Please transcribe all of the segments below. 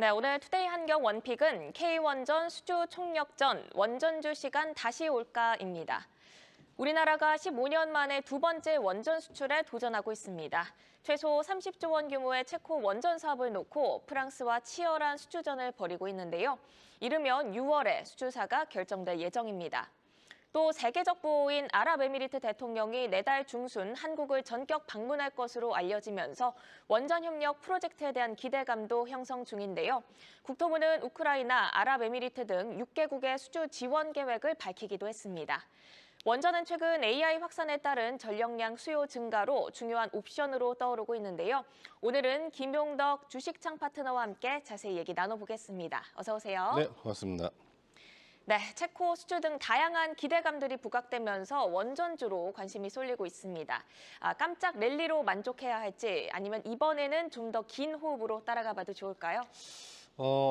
네, 오늘 투데이 한경 원픽은 K원전 수주 총력전 원전주 시간 다시 올까입니다. 우리나라가 15년 만에 두 번째 원전 수출에 도전하고 있습니다. 최소 30조 원 규모의 체코 원전 사업을 놓고 프랑스와 치열한 수주전을 벌이고 있는데요. 이르면 6월에 수주사가 결정될 예정입니다. 또 세계적 부호인 아랍에미리트 대통령이 내달 중순 한국을 전격 방문할 것으로 알려지면서 원전 협력 프로젝트에 대한 기대감도 형성 중인데요. 국토부는 우크라이나, 아랍에미리트 등 6개국의 수주 지원 계획을 밝히기도 했습니다. 원전은 최근 AI 확산에 따른 전력량 수요 증가로 중요한 옵션으로 떠오르고 있는데요. 오늘은 김용덕 주식창 파트너와 함께 자세히 얘기 나눠보겠습니다. 어서 오세요. 네, 고맙습니다. 네, 체코 수출 등 다양한 기대감들이 부각되면서 원전주로 관심이 쏠리고 있습니다. 깜짝 랠리로 만족해야 할지 아니면 이번에는 좀 더 긴 호흡으로 따라가 봐도 좋을까요?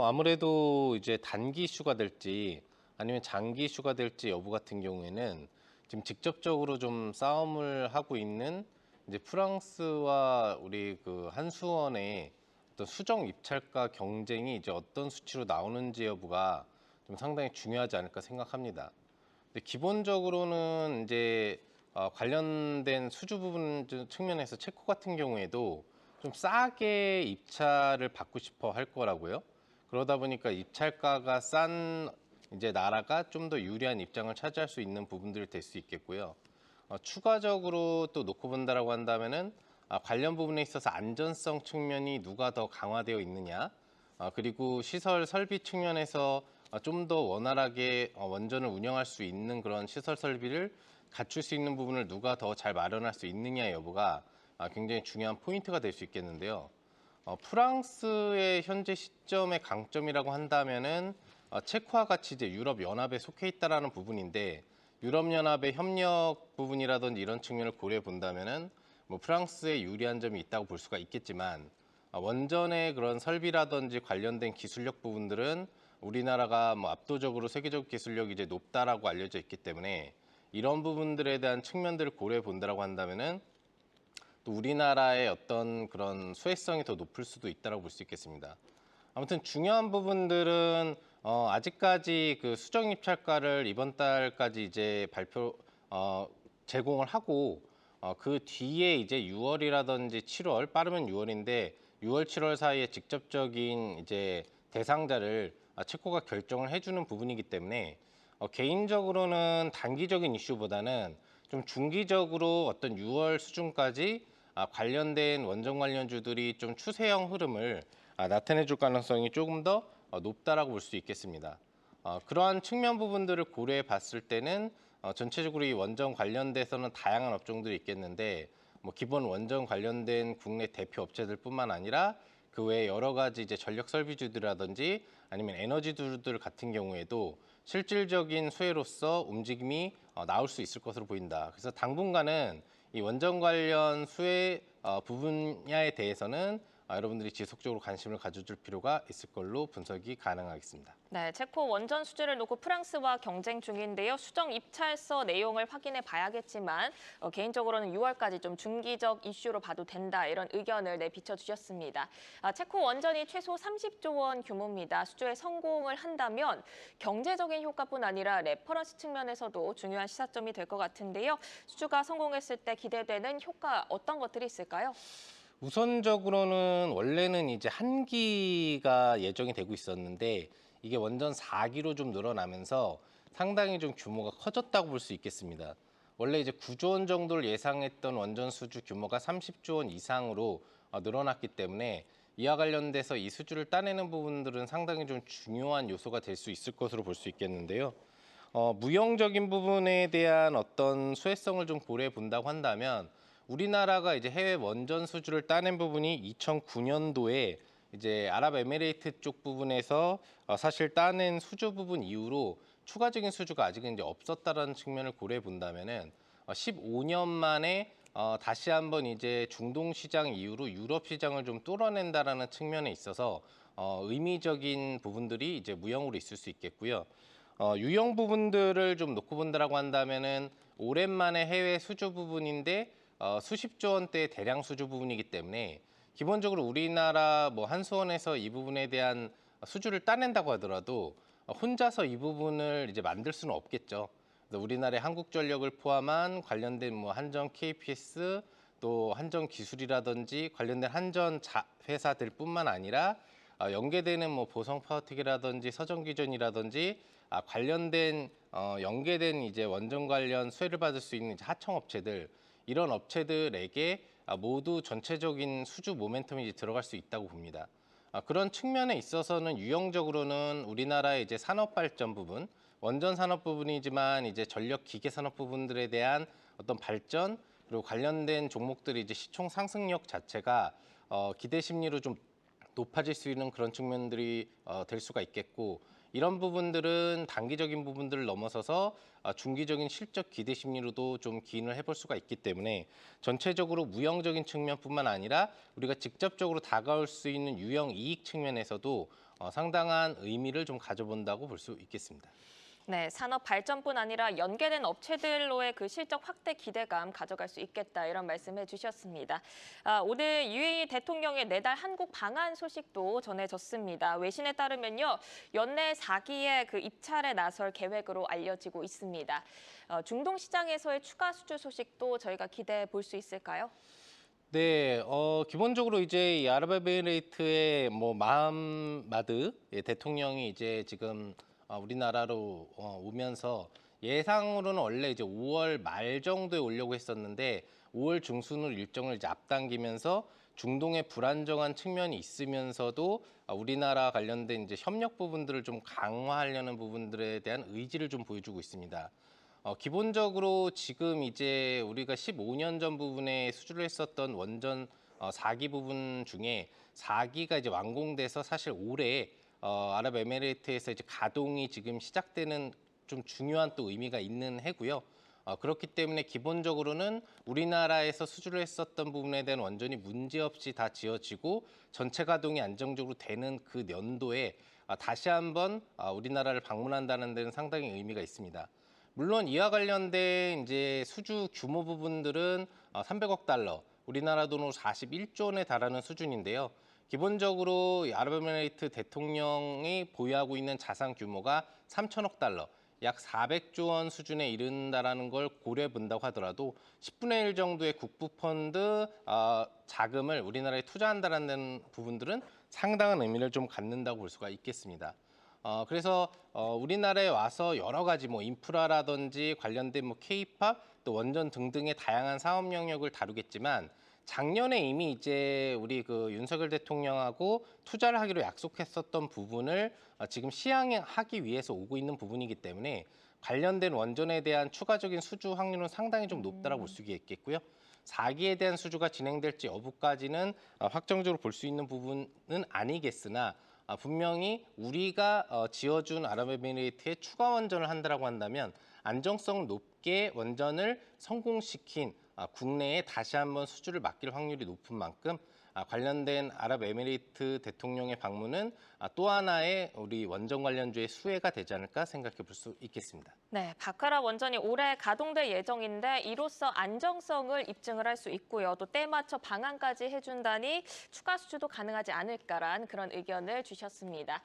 아무래도 이제 단기 이슈가 될지 아니면 장기 이슈가 될지 여부 같은 경우에는 지금 직접적으로 좀 싸움을 하고 있는 이제 프랑스와 우리 그 한수원의 어떤 수정 입찰가 경쟁이 이제 어떤 수치로 나오는지 여부가 좀 상당히 중요하지 않을까 생각합니다. 근데 기본적으로는 이제 관련된 수주 부분 측면에서 체코 같은 경우에도 좀 싸게 입찰을 받고 싶어 할 거라고요. 그러다 보니까 입찰가가 싼 이제 나라가 좀 더 유리한 입장을 차지할 수 있는 부분들이 될 수 있겠고요. 추가적으로 또 놓고 본다라고 한다면은 관련 부분에 있어서 안전성 측면이 누가 더 강화되어 있느냐, 그리고 시설 설비 측면에서 좀 더 원활하게 원전을 운영할 수 있는 그런 시설 설비를 갖출 수 있는 부분을 누가 더 잘 마련할 수 있느냐 여부가 굉장히 중요한 포인트가 될 수 있겠는데요. 프랑스의 현재 시점의 강점이라고 한다면은 체코와 같이 이제 유럽 연합에 속해 있다라는 부분인데, 유럽 연합의 협력 부분이라든지 이런 측면을 고려해 본다면은 뭐 프랑스에 유리한 점이 있다고 볼 수가 있겠지만, 원전의 그런 설비라든지 관련된 기술력 부분들은 우리나라가 뭐 압도적으로 세계적 기술력이 이제 높다라고 알려져 있기 때문에 이런 부분들에 대한 측면들을 고려해 본다라고 한다면은 또 우리나라의 어떤 그런 수혜성이 더 높을 수도 있다라고 볼 수 있겠습니다. 아무튼 중요한 부분들은 아직까지 그 수정 입찰가를 이번 달까지 이제 제공을 하고, 그 뒤에 이제 6월이라든지 7월, 빠르면 6월인데 6월, 7월 사이에 직접적인 이제 대상자를 체코가 결정을 해주는 부분이기 때문에 개인적으로는 단기적인 이슈보다는 좀 중기적으로 어떤 6월 수준까지 관련된 원전 관련주들이 좀 추세형 흐름을 나타내 줄 가능성이 조금 더 높다라고 볼 수 있겠습니다. 그러한 측면 부분들을 고려해 봤을 때는 전체적으로 이 원전 관련돼서는 다양한 업종들이 있겠는데, 뭐 기본 원전 관련된 국내 대표 업체들뿐만 아니라 그 외에 여러 가지 이제 전력 설비주들이라든지 아니면 에너지주들 같은 경우에도 실질적인 수혜로서 움직임이 나올 수 있을 것으로 보인다. 그래서 당분간은 이 원전 관련 수혜 분야에 대해서는 여러분들이 지속적으로 관심을 가져줄 필요가 있을 걸로 분석이 가능하겠습니다. 네, 체코 원전 수주를 놓고 프랑스와 경쟁 중인데요. 수정 입찰서 내용을 확인해 봐야겠지만 개인적으로는 6월까지 좀 중기적 이슈로 봐도 된다, 이런 의견을 비춰주셨습니다. 체코 원전이 최소 30조 원 규모입니다. 수주에 성공을 한다면 경제적인 효과뿐 아니라 레퍼런스 측면에서도 중요한 시사점이 될 것 같은데요. 수주가 성공했을 때 기대되는 효과 어떤 것들이 있을까요? 우선적으로는 원래는 이제 한 기가 예정이 되고 있었는데 이게 원전 4기로 좀 늘어나면서 상당히 좀 규모가 커졌다고 볼 수 있겠습니다. 원래 이제 9조 원 정도를 예상했던 원전 수주 규모가 30조 원 이상으로 늘어났기 때문에 이와 관련돼서 이 수주를 따내는 부분들은 상당히 좀 중요한 요소가 될 수 있을 것으로 볼 수 있겠는데요. 무형적인 부분에 대한 어떤 수혜성을 좀 고려해 본다고 한다면, 우리나라가 이제 해외 원전 수주를 따낸 부분이 2009년도에 이제 아랍에미레이트 쪽 부분에서 사실 따낸 수주 부분 이후로 추가적인 수주가 아직은 이제 없었다라는 측면을 고려해 본다면은 15년 만에 다시 한번 이제 중동 시장 이후로 유럽 시장을 좀 뚫어낸다라는 측면에 있어서 의미적인 부분들이 이제 무형으로 있을 수 있겠고요. 유형 부분들을 좀 놓고 본다라고 한다면은 오랜만에 해외 수주 부분인데 수십조 원대의 대량 수주 부분이기 때문에 기본적으로 우리나라 뭐 한수원에서 이 부분에 대한 수주를 따낸다고 하더라도 혼자서 이 부분을 이제 만들 수는 없겠죠. 그래서 우리나라의 한국전력을 포함한 관련된 뭐 한전 KPS 또 한전 기술이라든지 관련된 한전 회사들뿐만 아니라 연계되는 뭐 보성 파워텍이라든지 서정기전이라든지 관련된 연계된 이제 원전 관련 수혜를 받을 수 있는 이제 하청업체들 이런 업체들에게 모두 전체적인 수주 모멘텀이 이제 들어갈 수 있다고 봅니다. 그런 측면에 있어서는 유형적으로는 우리나라의 이제 산업 발전 부분, 원전 산업 부분이지만 이제 전력 기계 산업 부분들에 대한 어떤 발전 그리고 관련된 종목들이 이제 시총 상승력 자체가 기대 심리로 좀 높아질 수 있는 그런 측면들이 될 수가 있겠고 이런 부분들은 단기적인 부분들을 넘어서서 중기적인 실적 기대 심리로도 좀 기인을 해볼 수가 있기 때문에 전체적으로 무형적인 측면뿐만 아니라 우리가 직접적으로 다가올 수 있는 유형 이익 측면에서도 상당한 의미를 좀 가져본다고 볼 수 있겠습니다. 네, 산업 발전뿐 아니라 연계된 업체들로의 그 실적 확대 기대감 가져갈 수 있겠다 이런 말씀해 주셨습니다. 오늘 유이 대통령의 내달 한국 방한 소식도 전해졌습니다. 외신에 따르면요, 연내 4기에 그 입찰에 나설 계획으로 알려지고 있습니다. 중동 시장에서의 추가 수주 소식도 저희가 기대해 볼 수 있을까요? 네, 기본적으로 이제 이 아랍에미레이트의 뭐 마흐마드 대통령이 이제 지금 우리나라로 오면서 예상으로는 원래 이제 5월 말 정도에 오려고 했었는데 5월 중순으로 일정을 이제 앞당기면서 중동의 불안정한 측면이 있으면서도 우리나라 관련된 이제 협력 부분들을 좀 강화하려는 부분들에 대한 의지를 좀 보여주고 있습니다. 기본적으로 지금 이제 우리가 15년 전 부분에 수주를 했었던 원전 4기 부분 중에 4기가 이제 완공돼서 사실 올해 아랍에미레이트에서 이제 가동이 지금 시작되는 좀 중요한 또 의미가 있는 해고요. 그렇기 때문에 기본적으로는 우리나라에서 수주를 했었던 부분에 대한 원전이 문제없이 다 지어지고 전체 가동이 안정적으로 되는 그 연도에 다시 한번 우리나라를 방문한다는 데는 상당히 의미가 있습니다. 물론 이와 관련된 이제 수주 규모 부분들은 300억 달러, 우리나라 돈으로 41조 원에 달하는 수준인데요. 기본적으로 이 아랍에미레이트 대통령이 보유하고 있는 자산 규모가 3천억 달러, 약 400조 원 수준에 이른다라는 걸 고려해 본다고 하더라도 10분의 1 정도의 국부 펀드 자금을 우리나라에 투자한다는 부분들은 상당한 의미를 좀 갖는다고 볼 수가 있겠습니다. 그래서 우리나라에 와서 여러 가지 뭐 인프라라든지 관련된 뭐 K-팝 또 원전 등등의 다양한 사업 영역을 다루겠지만 작년에 이미 이제 우리 그 윤석열 대통령하고 투자를 하기로 약속했었던 부분을 지금 시행하기 위해서 오고 있는 부분이기 때문에 관련된 원전에 대한 추가적인 수주 확률은 상당히 좀 높다라고 볼 수 있겠고요. 4기에 대한 수주가 진행될지 여부까지는 확정적으로 볼 수 있는 부분은 아니겠으나 분명히 우리가 지어준 아랍에미레이트에 추가 원전을 한다라고 한다면 안정성 높게 원전을 성공시킨 국내에 다시 한번 수주를 맡길 확률이 높은 만큼 관련된 아랍에미레이트 대통령의 방문은 또 하나의 우리 원전 관련주의 수혜가 되지 않을까 생각해 볼 수 있겠습니다. 네, 바카라 원전이 올해 가동될 예정인데 이로써 안정성을 입증을 할 수 있고요. 또 때 맞춰 방안까지 해준다니 추가 수주도 가능하지 않을까란 그런 의견을 주셨습니다.